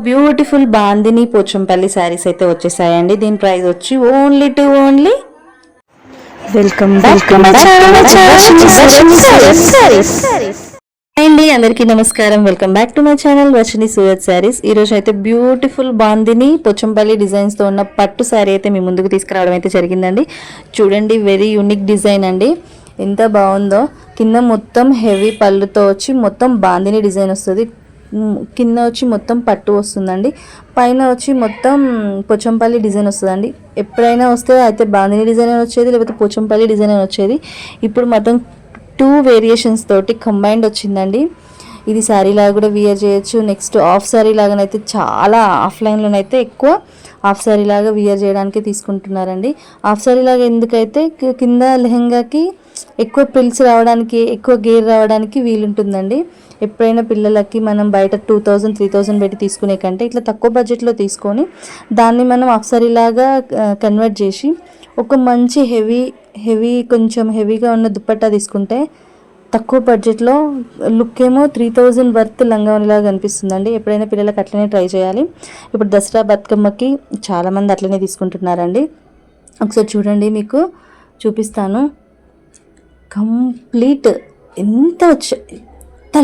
Beautiful bandhani Pochampally saris అయితే వచ్చేసాయండి. దీని price వచ్చి ఓన్లీ వెల్కమ్ అండి. అందరికీ నమస్కారం. Welcome back to my channel Varshini Surat saris. ఈ రోజు అయితే బ్యూటిఫుల్ బాందిని పోచంపల్లి డిజైన్స్ తో ఉన్న పట్టు శారీ అయితే మీ ముందుకు తీసుకురావడం అయితే జరిగిందండి. చూడండి, వెరీ యూనిక్ డిజైన్ అండి. ఎంత బాగుందో. కింద మొత్తం హెవీ పళ్ళుతో వచ్చి మొత్తం బాందిని డిజైన్ వస్తుంది. కింద వచ్చి మొత్తం పట్టు వస్తుందండి. పైన వచ్చి మొత్తం పోచంపల్లి డిజైన్ వస్తుందండి. ఎప్పుడైనా వస్తే అయితే బాందిని డిజైన్ వచ్చేది, లేకపోతే పోచంపల్లి డిజైన్ వచ్చేది. ఇప్పుడు మొత్తం 2 వేరియేషన్స్ తోటి కంబైన్డ్ వచ్చిందండి. ఇది శారీ లాగా కూడా వియర్ చేయొచ్చు. నెక్స్ట్ హాఫ్ శారీ లాగానైతే చాలా ఆఫ్లైన్లోనైతే ఎక్కువ హాఫ్ శారీ లాగా వియర్ చేయడానికి తీసుకుంటున్నారండి. హాఫ్ శారీ లాగా ఎందుకైతే కింద లెహంగాకి ఎక్కువ పిల్స్ రావడానికి, ఎక్కువ గేర్ రావడానికి వీలుంటుందండి. ఎప్పుడైనా పిల్లలకి మనం బయట 2000-3000 పెట్టి తీసుకునే కంటే ఇట్లా తక్కువ బడ్జెట్లో తీసుకొని దాన్ని మనం హాఫ్ శారీ లాగా కన్వర్ట్ చేసి ఒక మంచి హెవీ కొంచెం హెవీగా ఉన్న దుపట్టా తీసుకుంటే తక్కువ బడ్జెట్లో లుక్ ఏమో 3000 వర్త్ లంగావనిలాగా కనిపిస్తుందండి. ఎప్పుడైనా పిల్లలకి అట్లనే ట్రై చేయాలి. ఇప్పుడు దసరా బతుకమ్మకి చాలామంది అట్లనే తీసుకుంటున్నారండి. ఒకసారి చూడండి, మీకు చూపిస్తాను. కంప్లీట్ ఎంత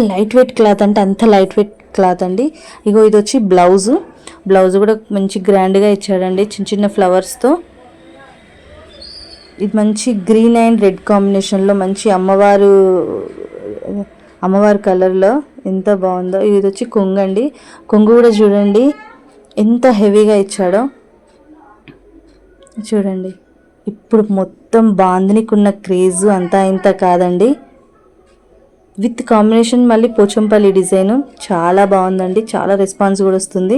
లైట్ వెయిట్ క్లాత్ అంటే అంత లైట్ వెయిట్ క్లాత్ అండి. ఇగో ఇది వచ్చి బ్లౌజ్ కూడా మంచి గ్రాండ్గా ఇచ్చాడండి, చిన్న చిన్న ఫ్లవర్స్తో. ఇది మంచి గ్రీన్ అండ్ రెడ్ కాంబినేషన్లో మంచి అమ్మవారు కలర్లో ఎంత బాగుందో. ఇది వచ్చి కొంగు అండి. కొంగు కూడా చూడండి ఎంత హెవీగా ఇచ్చాడో. చూడండి, ఇప్పుడు మొత్తం బాందినికి ఉన్న క్రేజ్ అంతా ఇంత కాదండి. విత్ కాంబినేషన్ మళ్ళీ పోచంపల్లి డిజైను చాలా బాగుందండి. చాలా రెస్పాన్స్ కూడా వస్తుంది.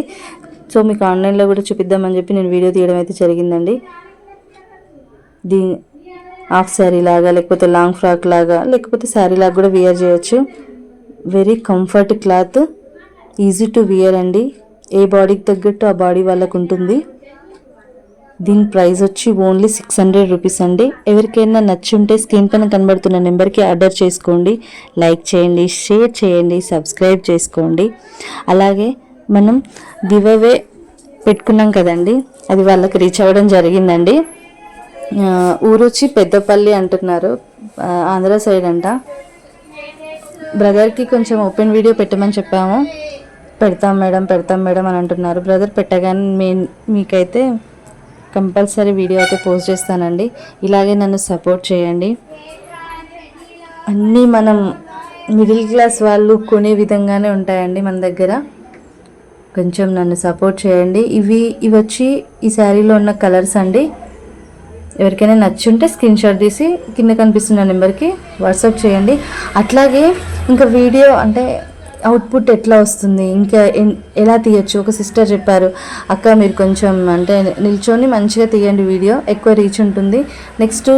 సో మీకు ఆన్లైన్లో కూడా చూపిద్దామని చెప్పి నేను వీడియో తీయడం అయితే జరిగిందండి. దీని హాఫ్ శారీ లాగా, లేకపోతే లాంగ్ ఫ్రాక్ లాగా, లేకపోతే శారీ లాగా కూడా వియర్ చేయొచ్చు. Very comfort cloth, easy to wear అండి. ఏ బాడీకి తగ్గట్టు ఆ బాడీ వాళ్ళకు ఉంటుంది. దీని ప్రైస్ వచ్చి ఓన్లీ 600 రూపీస్ అండి. ఎవరికైనా నచ్చుంటే స్క్రీన్ పైన కనబడుతున్న నెంబర్కి ఆర్డర్ చేసుకోండి. లైక్ చేయండి, షేర్ చేయండి, సబ్స్క్రైబ్ చేసుకోండి. అలాగే మనం గివ్ అవే పెట్టుకున్నాం కదండి, అది వాళ్ళకి రీచ్ అవ్వడం జరిగిందండి. ఊరు వచ్చి పెద్దపల్లి అంటున్నారు, ఆంధ్ర సైడ్ అంట. బ్రదర్కి కొంచెం ఓపెన్ వీడియో పెట్టమని చెప్పాము. పెడతాం మేడం అని అంటున్నారు. బ్రదర్ పెట్టగానే మీకైతే కంపల్సరీ వీడియో అయితే పోస్ట్ చేస్తానండి. ఇలాగే నన్ను సపోర్ట్ చేయండి. అన్నీ మనం మిడిల్ క్లాస్ వాళ్ళు కొనే విధంగానే ఉంటాయండి మన దగ్గర. కొంచెం నన్ను సపోర్ట్ చేయండి. ఇవి వచ్చి ఈ శారీలో ఉన్న కలర్స్ అండి. ఎవరికైనా నచ్చుంటే స్క్రీన్ షాట్ తీసి కింద కనిపిస్తున్న నెంబర్కి వాట్సాప్ చేయండి. అట్లాగే ఇంకా వీడియో అంటే అవుట్పుట్ ఎట్లా వస్తుంది, ఇంకా ఎలా తీయచ్చు. ఒక సిస్టర్ చెప్పారు, అక్క మీరు కొంచెం అంటే నిల్చొని మంచిగా తీయండి, వీడియో ఎక్కువ రీచ్ ఉంటుంది, నెక్స్ట్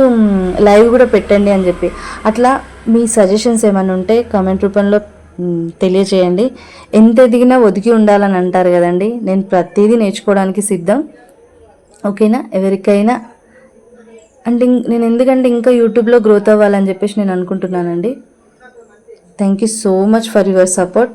లైవ్ కూడా పెట్టండి అని చెప్పి. అట్లా మీ సజెషన్స్ ఏమైనా ఉంటే కామెంట్ రూపంలో తెలియజేయండి. ఎంత ఎదిగినా ఒదిగి ఉండాలని అంటారు కదండి. నేను ప్రతిదీ నేర్చుకోవడానికి సిద్ధం. ఓకేనా? ఎవరికైనా అంటే నేను ఎందుకంటే ఇంకా యూట్యూబ్లో గ్రోత్ అవ్వాలని చెప్పేసి నేను అనుకుంటున్నానండి. Thank you so much for your support.